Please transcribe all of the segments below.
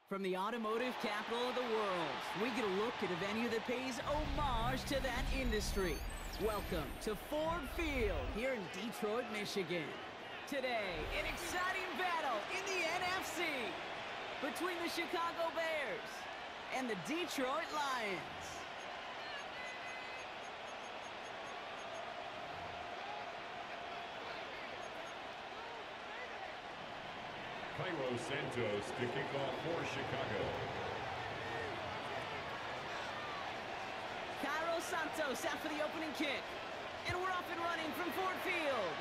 From the automotive capital of the world, we get a look at a venue that pays homage to that industry. Welcome to Ford Field here in Detroit, Michigan. Today, an exciting battle in the NFC between the Chicago Bears and the Detroit Lions. Cairo Santos to kick off for Chicago. Cairo Santos out for the opening kick. And we're off and running from Ford Field.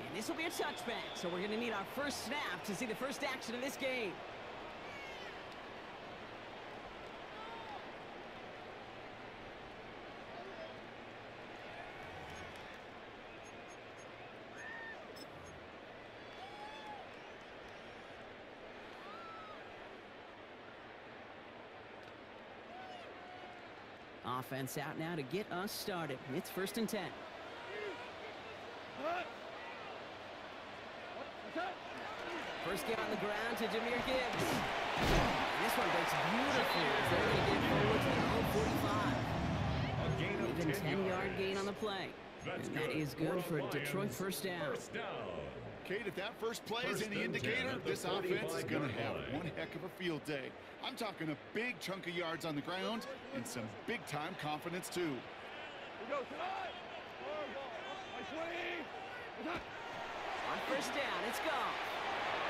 And this will be a touchback, so we're going to need our first snap to see the first action of this game. Offense out now to get us started. It's 1st and 10. First game on the ground to Jameer Gibbs. And this one breaks beautifully as they're going to get forward to the 0.45. Even 10-yard gain on the play. And that is good for a Detroit first down. Kate, if that first play is any indicator, this offense is going to have one heck of a field day. I'm talking a big chunk of yards on the ground and some big-time confidence, too. On first down, it's gone.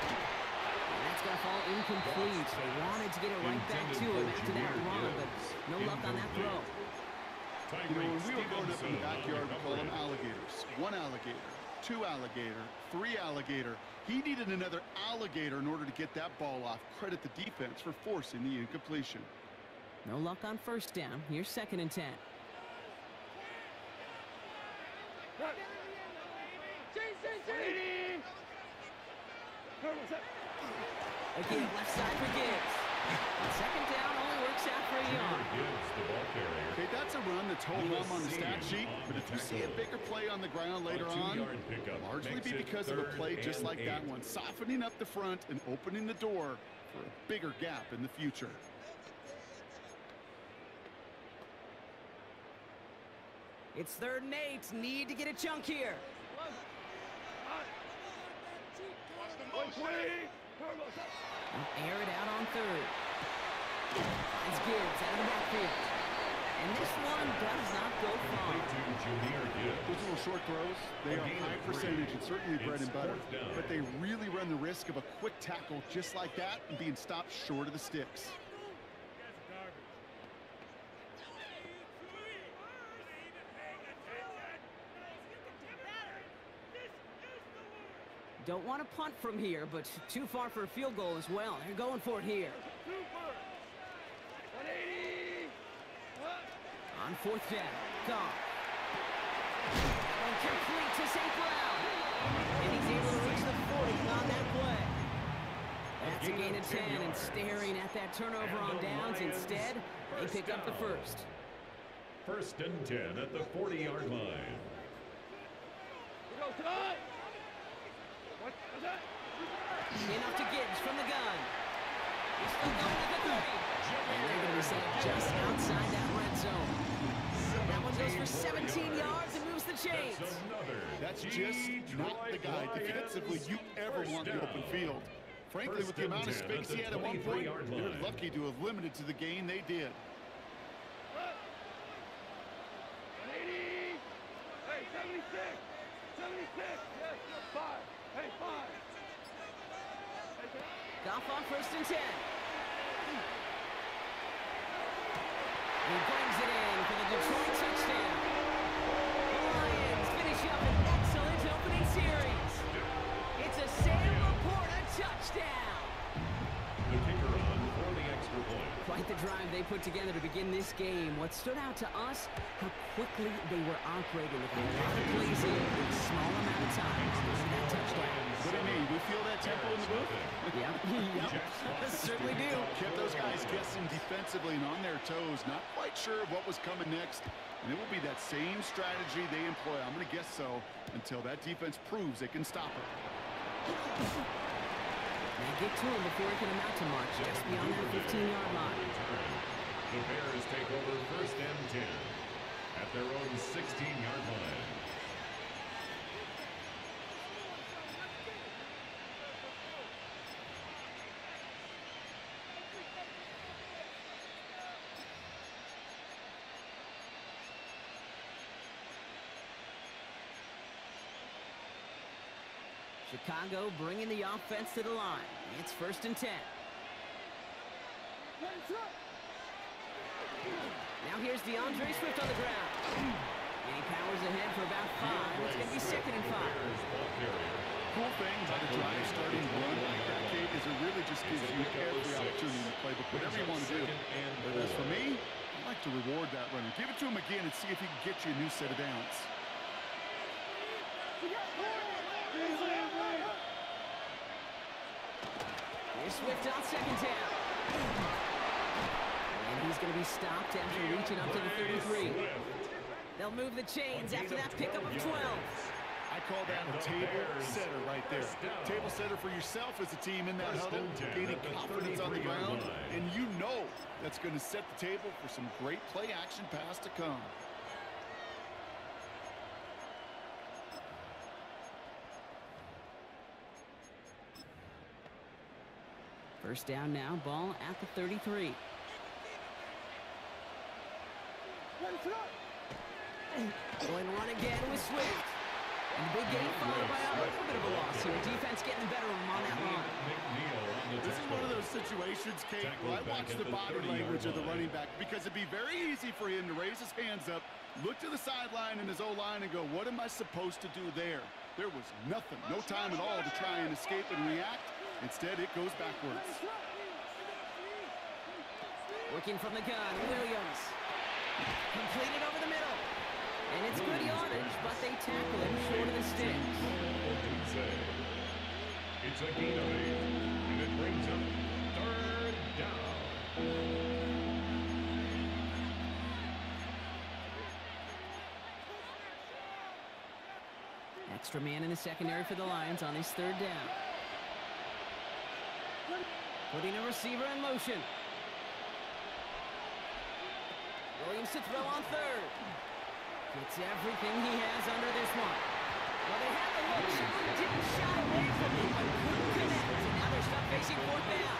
And that's going to fall incomplete. They wanted to get it right back to him after that run, but no luck on that throw. You know, when we were growing up in the backyard, we call them alligators. One alligator. 2 alligator, 3 alligator. He needed another alligator in order to get that ball off. Credit the defense for forcing the incompletion. No luck on first down. Here's 2nd and 10. Again, left side for Gibbs. And 2nd down only works out for a yard. Okay, that's a run that's home run on the stat sheet, but if you see a bigger play on the ground later on, largely be because of a play just like that one, softening up the front and opening the door for a bigger gap in the future. It's 3rd and 8. Need to get a chunk here. Air it out on 3rd. It's Gibbs out of the backfield. And this one does not go far. Those little short throws, they are high percentage and certainly bread and butter. But they really run the risk of a quick tackle just like that and being stopped short of the sticks. Don't want to punt from here, but too far for a field goal as well. They're going for it here. On 4th down, gone. And complete to St. Brown. And he's able to reach the 40 on that play. That's a gain of 10, and staring at that turnover on downs. Instead, they pick up the first. 1st and 10 at the 40-yard line. Enough to Gibbs from the gun. He's still going at the 30. And they're going to be set up just outside that red zone. That one goes for 17 yards and moves the chains. That's just not the guy defensively you ever want in the open field. Frankly, with the amount of space he had at one point, they're lucky to have limited to the gain they did. Goff on 1st and 10. He brings it in for the Detroit touchdown. The Lions finish up an excellent opening series. It's a Sam Laporta touchdown. The kicker on for the extra point. Quite the drive they put together to begin this game. What stood out to us, how quickly they were operating with a lot of plays in a small amount of time. That touchdown. What do you mean? We feel that tempo in the booth? Yep. Certainly do. Kept those guys guessing defensively and on their toes, not quite sure of what was coming next. And it will be that same strategy they employ, I'm going to guess so, until that defense proves they can stop it. They get to him before he can amount to much, just beyond that 15-yard line. The Bears take over 1st and 10 at their own 16-yard line. Chicago bringing the offense to the line. It's 1st and 10. Now here's DeAndre Swift on the ground. And he powers ahead for about 5. It's going to be 2nd and 5. Cool thing about a drive starting run like that, Kate, is it really just gives you every opportunity in the playbook, whatever you want to do. But as for me, I like to reward that runner. Give it to him again and see if he can get you a new set of downs. Here's Swift on 2nd down. And he's going to be stopped after reaching up to the 33. They'll move the chains after that pickup of 12. I call that a table setter right there. Table setter for yourself as a team in that huddle, gaining confidence on the ground, and you know that's going to set the table for some great play action pass to come. First down now, ball at the 33. Going run again with Swift. And the big game followed by a little bit of a loss here. Defense getting the better of him on that line. This is one of those situations, Kate, where I watch the body language of the running back because it'd be very easy for him to raise his hands up, look to the sideline in his O-line and go, what am I supposed to do there? There was nothing, no time at all to try and escape and react. Instead, it goes backwards. Working from the gun, Williams. Completed over the middle. And it's good yardage, but they tackle him short of the sticks. It's a gain of 8, and it brings up 3rd down. Extra man in the secondary for the Lions on his 3rd down. Putting a receiver in motion. Williams to throw on 3rd. Gets everything he has under this one. Well, they had the look, Sean didn't shy away from it, but couldn't connect. And now they're stuck facing 4th down.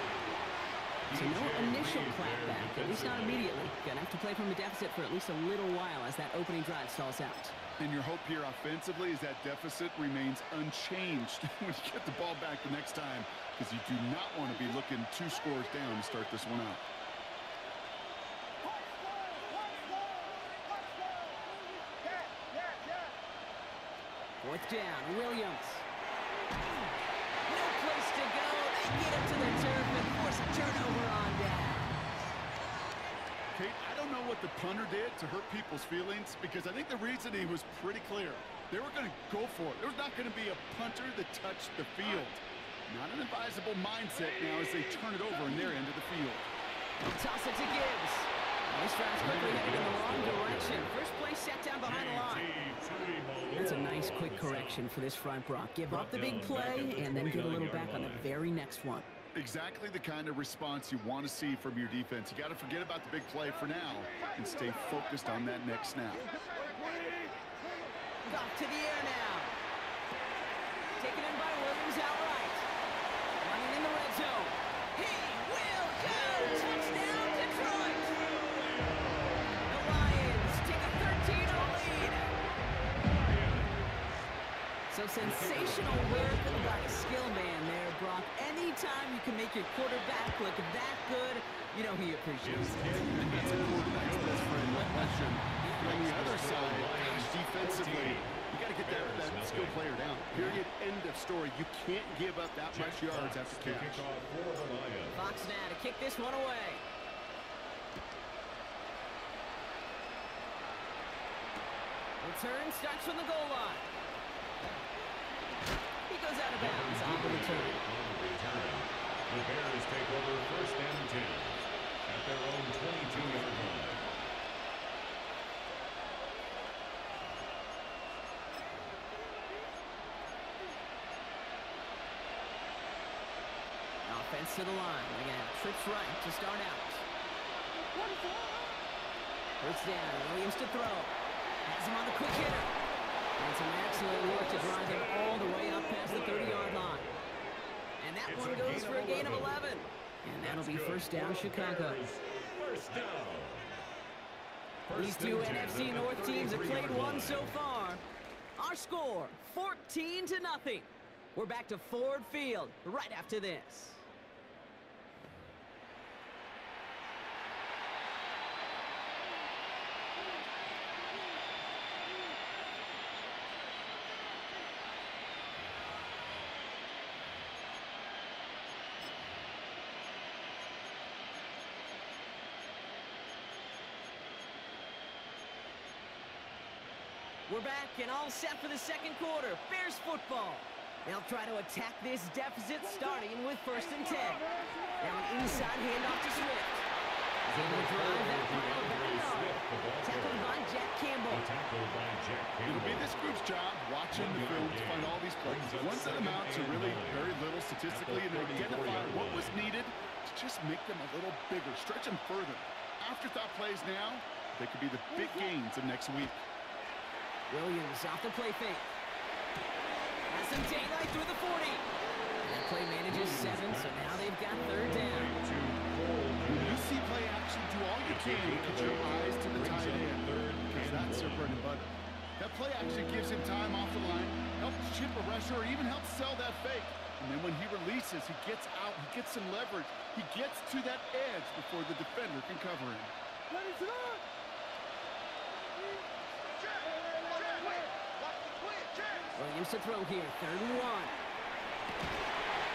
So no initial clapback, at least not immediately. Gonna have to play from the deficit for at least a little while as that opening drive stalls out. And your hope here offensively is that deficit remains unchanged when you get the ball back the next time, because you do not want to be looking 2 scores down to start this one out. Fourth down, Williams. No place to go. They get him to the turf and force a turnover on down. Kate, I don't know what the punter did to hurt people's feelings, because I think the reasoning was pretty clear. They were going to go for it. There's not going to be a punter that touched the field. Not an advisable mindset now as they turn it over in their end of the field. Toss it to Gibbs. This drive's quickly headed in the wrong direction. First play set down behind the line. That's a nice quick correction for this front block. Give up the big play and then get a little back on the very next one. Exactly the kind of response you want to see from your defense. You got to forget about the big play for now and stay focused on that next snap. Off to the air now. Taken in by Williams outright. Running in the red zone. He will go! Touchdown, Detroit! The Lions take a 13-0 lead. So sensational work by a skill man there, Brock. Anytime you can make your quarterback look that good, you know he appreciates it. That's a quarterback's best friend, no question. But on the other side, defensively, you got to get that skill player down. Period. End of story. You can't give up that much yards after catch. Fox now to kick this one away. Return starts from the goal line. He goes out of bounds on the return. The Bears take over 1st and 10 at their own 22-yard line. gets to the line. They're going to have trips right to start out. First down, Williams to throw. Has him on the quick hitter. And some excellent work to drive him all the way up past the 30-yard line. And that one goes for a gain of 11. And that'll be first down, Chicago. First down. These two NFC North teams have played one so far. Our score, 14-0. We're back to Ford Field right after this. We're back and all set for the second quarter. Bears football. They'll try to attack this deficit starting with 1st and 10. Now an inside handoff to Swift. He's able to drive that pile back yard. Tackled by Jack Campbell. It'll be this group's job watching the film to find all these plays. Once that amount to really very little statistically and identify what was needed to just make them a little bigger, stretch them further. Afterthought plays now, they could be the big gains of next week. Williams off the play fake. Has some daylight through the 40. That play manages 7, so now they've got 3rd down. When you see play action, do all you can to put your eyes to the tight end, because that's their bread and butter. That play action gives him time off the line, helps chip a rusher, or even helps sell that fake. And then when he releases, he gets out, he gets some leverage. He gets to that edge before the defender can cover him. Williams to throw here, 3rd and 1.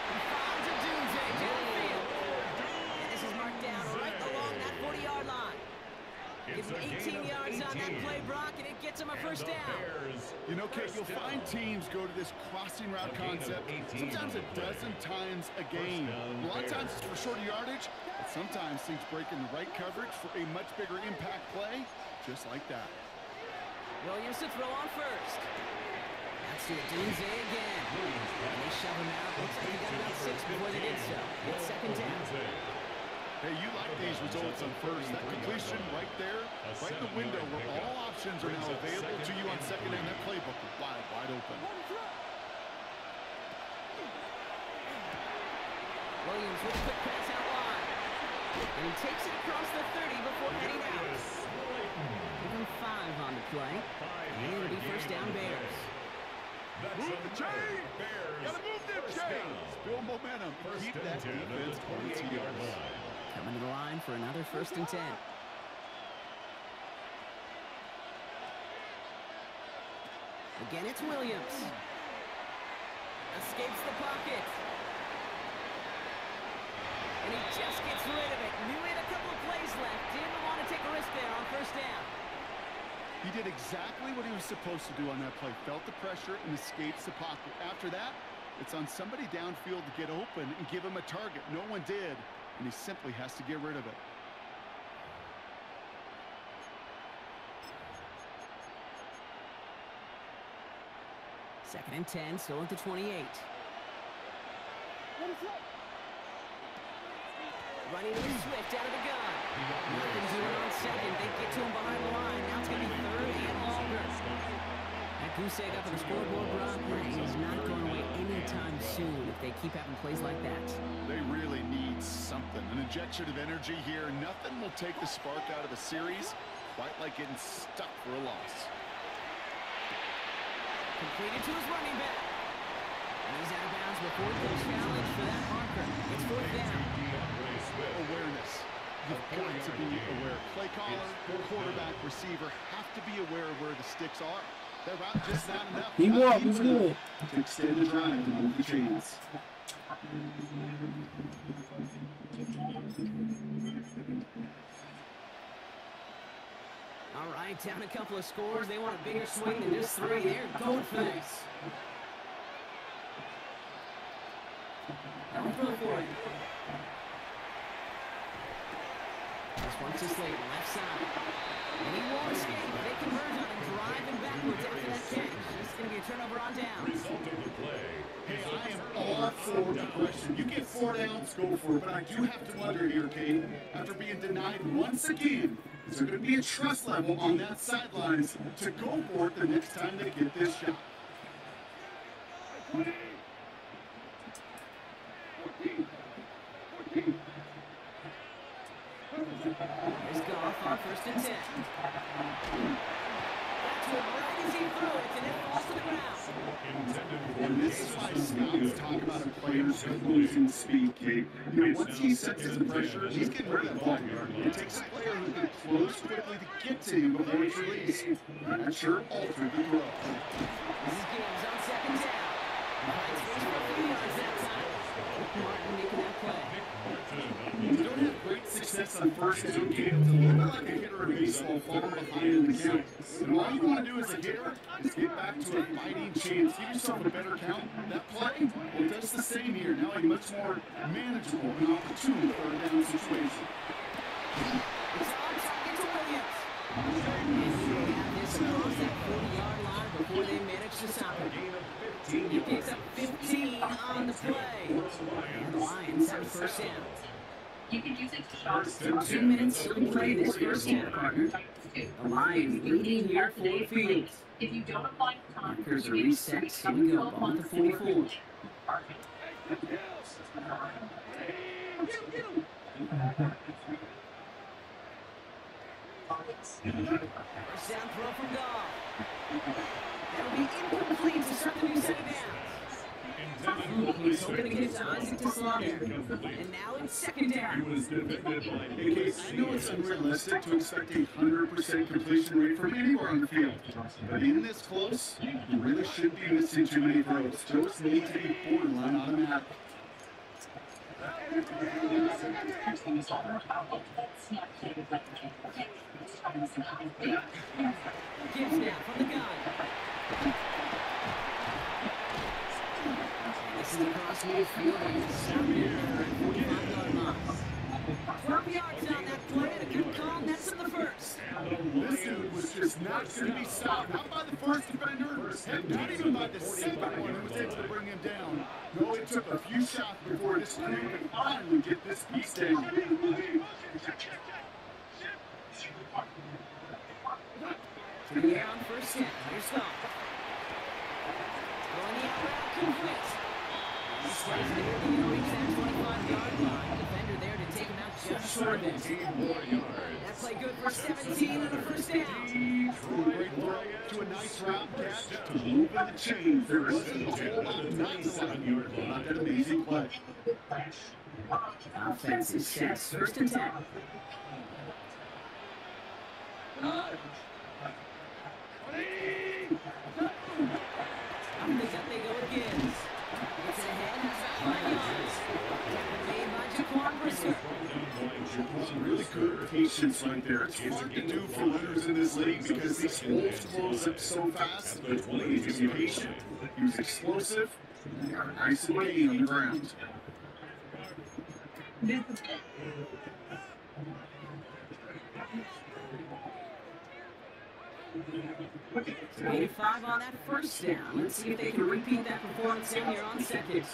He finds a Doomsday downfield. And this is marked down right along that 40-yard line. Gives him 18 yards on that play, Brock, and it gets him a first down. You know, Kate, you'll find teams go to this crossing route concept sometimes a dozen times a game. A lot of times it's for shorter yardage, but sometimes things break in the right coverage for a much bigger impact play, just like that. Williams to throw on 1st. That's to Doomsday again. And they shove him out. Looks like he got about 6 before they did so. It's 2nd down. Hey, you like these results on 1st. That completion right there, right in the window where all options are now available to you on 2nd and that playbook is wide open. Williams with a quick pass out wide. And he takes it across the 30 before heading out. Give him 5 on the play. And it'll be first down Bears. Move the chains! Gotta move them chains! Build momentum. Keep that defense on its heels. Coming to the line for another 1st and 10. Again, it's Williams. Escapes the pocket. And he just gets rid of it. Knew he had a couple of plays left. Didn't want to take a risk there on 1st down. He did exactly what he was supposed to do on that play. Felt the pressure and escapes the pocket. After that, it's on somebody downfield to get open and give him a target. No one did, and he simply has to get rid of it. Second and 10, still at the 28. Running with Swift out of the gun. Nothing doing on 2nd. They get to him behind the line. Now it's going to be 3rd and longer. That goose egg up on the scoreboard, Brock, is not going away anytime soon if they keep having plays like that. They really need something. An injection of energy here. Nothing will take the spark out of a series quite like getting stuck for a loss. Completed to his running back. And he's out of bounds before the challenge for that marker. It's 4th down. Awareness. You've got to be aware. Play caller, quarterback, receiver have to be aware of where the sticks are. That route just not enough. He's good. To extend the drive to move the chains. All right, down a couple of scores. They want a bigger swing than just 3. They're going for this. I'll throw for it. This one to Slater, left side. And he won't escape. They converge on him, driving backwards after that catch. This is going to be a turnover on down. Result of the play. Hey, I am all for aggression. You get 4 downs, go for it. But I do have to wonder here, Kate, after being denied once again, is there going to be a trust level on that sidelines to go for it the next time they get this shot? Here's Goff on 1st and 10. That's it right as he threw it, and it falls to the ground. And this is why scouts talk about a player's losing speed, Kate. You know, once he sets his pressure, he's getting rid of the ball. It takes a player who can close quickly to get to him before it's released. And that sure altered the throw. This is Gibbs on 2nd down. Finds first for a few yards that time. Martin making that play. You don't have great success on 1st down, Kate. It's a little bit like a hitter in baseball falling behind in the count. And all you want to do as a hitter is get back to a fighting chance. Give yourself a better count. That play, well, it does the same here. Now a much more manageable and opportune 3rd down situation. It's on target to Williams. And they have this across that 40-yard line before they manage to stop it. He picks up 15 on the play. And the Lions have 1st down. You can use it to shop. 2 minutes still to play this 1st half, partner. The Lions leading here for the field. If you don't apply for time, Markers are reset. Here we go. On the 44. First down throw from Goff. That'll be incomplete to start the new set of downs. He's hoping to get it to Isaac to slaughter. And now it's 2nd down. Hey, Kate, I know it's unrealistic to expect a 100% completion rate from anywhere on the field. But in this close, you really shouldn't be missing too many throws. Those need to be borderline automatic. Gibbs now from the gun. This is across midfield and stopped in there at 45-yard line. 12 yards on that play and a good call. That's in the 1st. This dude was just not going to be stopped. Not by the 1st defender, and not even by the 2nd one who was able to bring him down. No, it took a few shots before this crew could finally get this piece down. Here on 1st down. Here's Goff. Going the out route complete. He stays there to reach that 25-yard line. Defender there to take him out just short of it. That play good for 17 and a 1st down. Great throw to a nice route catch to move in the chains. There wasn't a whole lot nice about that amazing play. Offensive sets. 1st and 10. I think that they go with Gibbs. Gets it ahead. 5 yards. Made by Jaquan Brisker. Some really good patience right there. It's hard to do for winners in this league because these holes close up so fast. But he was patient. He was explosive. And he got nice and gain on the ground. 85 on that 1st down. Let's see if they can repeat that performance in here on 2nd.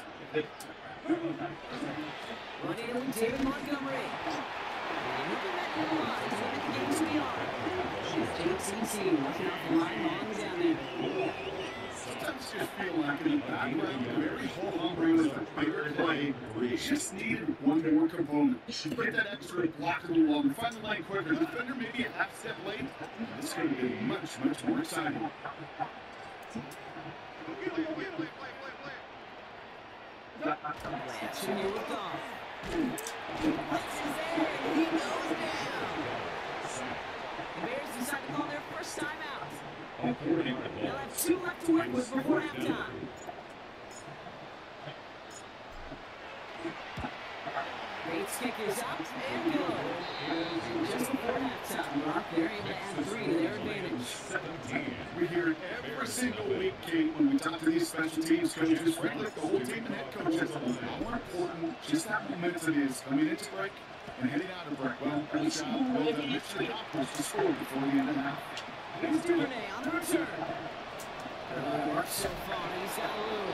Running in David Montgomery. Looking at the line to limit the game to the arm. JTT working off the line long down there. Sometimes just feel like in the background, very ho-hum around with a bigger play where you just needed one more component. Put that extra block on the wall and find the line quicker. The defender maybe a half step late. This could have been much, much more exciting. Lance here with Goff. Blitz is there, and he goes down. The Bears decide to call their first timeout. They'll have 2 left to work with before halftime. Bates kick is up and good. And just before halftime, Brock, they're able to add 3 to their advantage. We hear it every single week, Kate, when we talk to these special teams coaches, frankly, the whole team and head coaches, how important just that momentum is coming into break and heading out of break. Well, good job. Well done. Make sure the Doctors to score before the end of the half. Here's Duvernay on the return. So far, he's got room.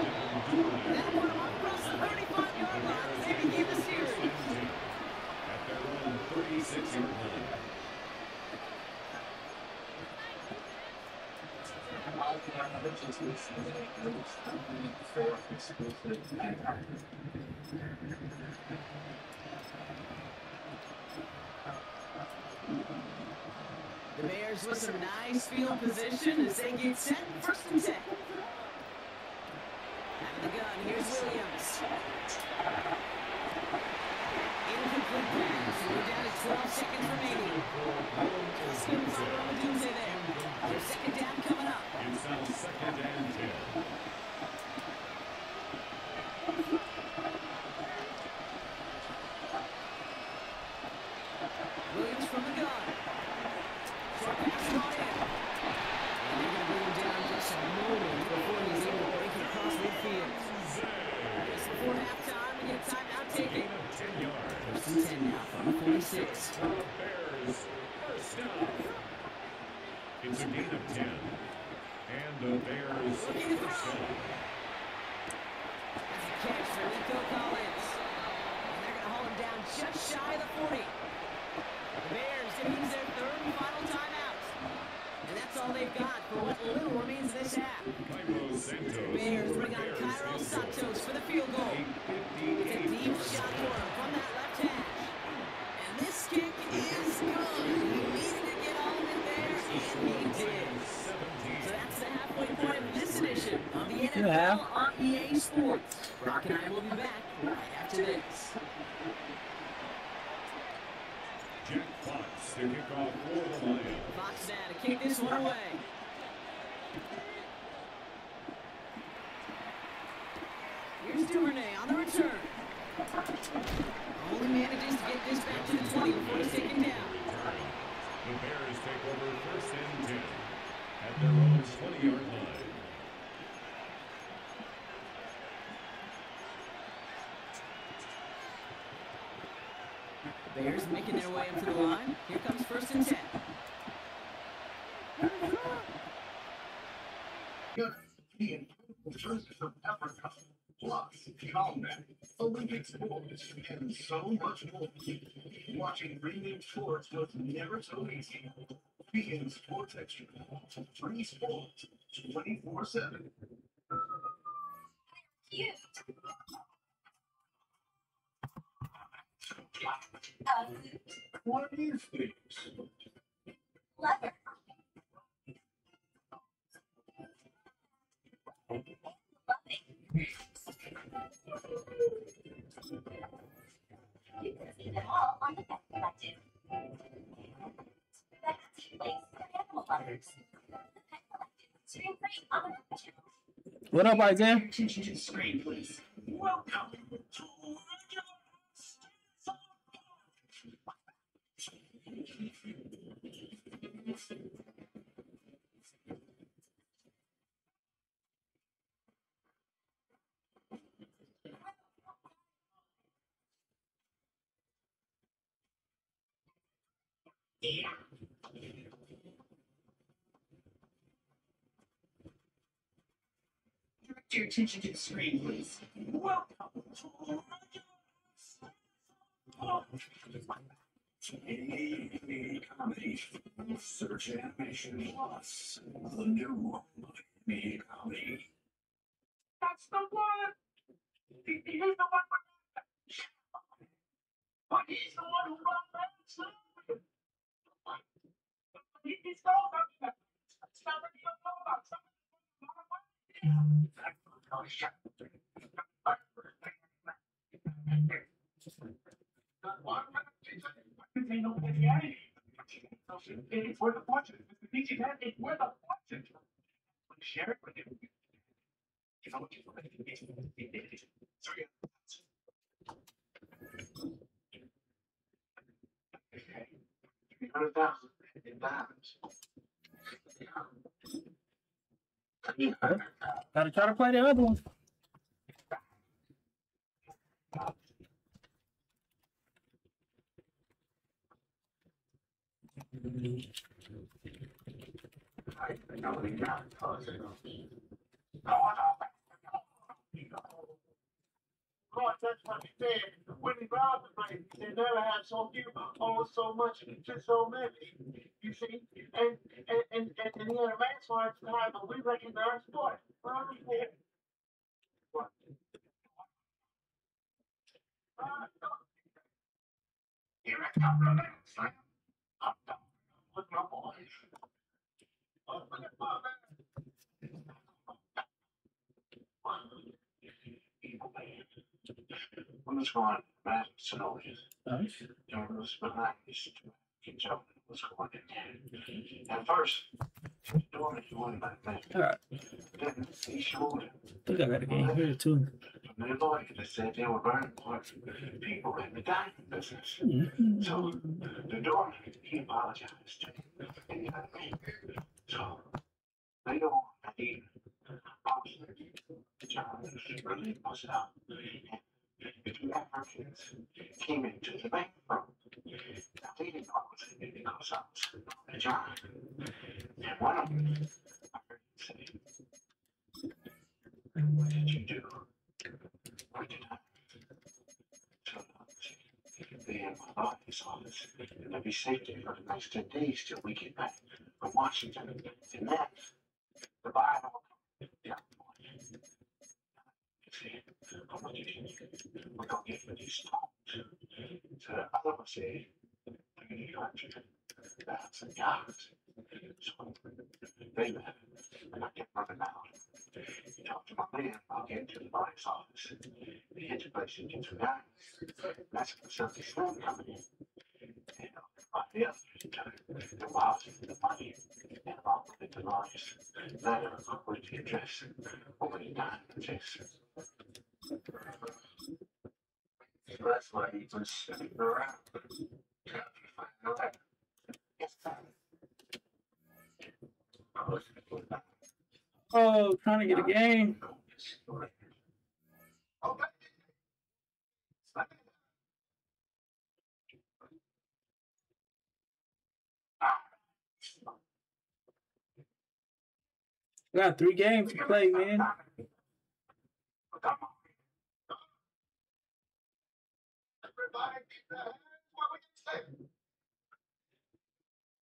That'll put him across the 35-yard line. They begin the series. At their own 36-yard line. The Bears with some nice field position as they get set. First and 10. Out of the gun, here's Williams. Incomplete pass. We're down to 12 seconds remaining. Skins on the doomsday there. Their second down coming up. It's now 2nd and 10. Williams from the gun. Short pass brought in. And they're going to bring him down just a moment before he's able to break it across midfield. Just before halftime, we get a timeout taken. 10 yards. First and 10 now from the 46. The Bears first down. It's a gain of 10. And the Bears Looking to first throw. down. That's a catch for Nico Collins. And they're going to haul him down just shy of the 40. The Bears gonna use their third and final timeout. And that's all they've got for what little remains of this half. Santos. Bears bring on Cairo Santos for the field goal. It's a deep shot for him from that left hash. And this kick is good. He needed to get all of it there, and he did. So that's the halfway point of this edition of the NFL on EA Sports. Brock and I will be back right after this. Jack Fox to kick off for the Lions. Fox now to kick this one away. Here's Duvernay on the return. Only manages to get this back to the 20 before he's taken down. The Bears take over 1st and 10 at their own 20-yard line. Bears making their way up to the line. Here comes 1st and 10. Plus, combat, Olympic sports, and so much more. Watching premium sports was never so easy. Being Sports Extra. Free sports 24/7. Cute. What is this? Leather. You can see them all on the Pet Collective. That's lace and animal leathers. The Pet Collective, stream free on the Pet channel. What up, Isaiah? Attention to the screen, please. Welcome to Direct your attention to the screen, please. Welcome to Comedy. Search Animation Plus. The new Miami Comedy. That's the one! He's the one but he's the one who brought that to He's the one it's worth a fortune. If the teaching that, it's worth a fortune. Share it with him. If I want you to sorry. Okay. 300,000 in diamonds. Gotta try to play the other one. Lord, that's what he said. When he robbed the bank, he never had so few, oh, so much, to so many. You see? And he had a man's heart to hide, but we recognize what? What? Here I come, brother. I'm done with my boys. Open it up, man. When it's going, Madden scenarios. There was behind these two kids out what's going in there. At first, doing it, you wouldn't like that. Alright. Then he showed it. I think I got a game here too. From their lawyer, they said they were burning people in the diamond business. So they're doing it. He apologized to him. And you know what I mean? So they don't need the job really was out. The two Africans came into the bank from now they didn't know what they did because I was on the job. And one of them, I heard him say, what did you do? What did I do? So they have my lawyer's office and they'll be safe there for the next 10 days till we get back from Washington. And then the Bible, yeah. How much you think we're going to get for these stones? So the other one said, that's a God. So they left, and I kept running out. He talked to my man, I'll get to the lawyer's office. He hit the place and get some guys. That's when something smooth coming in. And everybody else, the wives, the money, and about the lawyers. Now, with the address, over the time, address. That's why he was sitting around. Oh, trying to get a game. I got 3 games to play, man. Everybody get the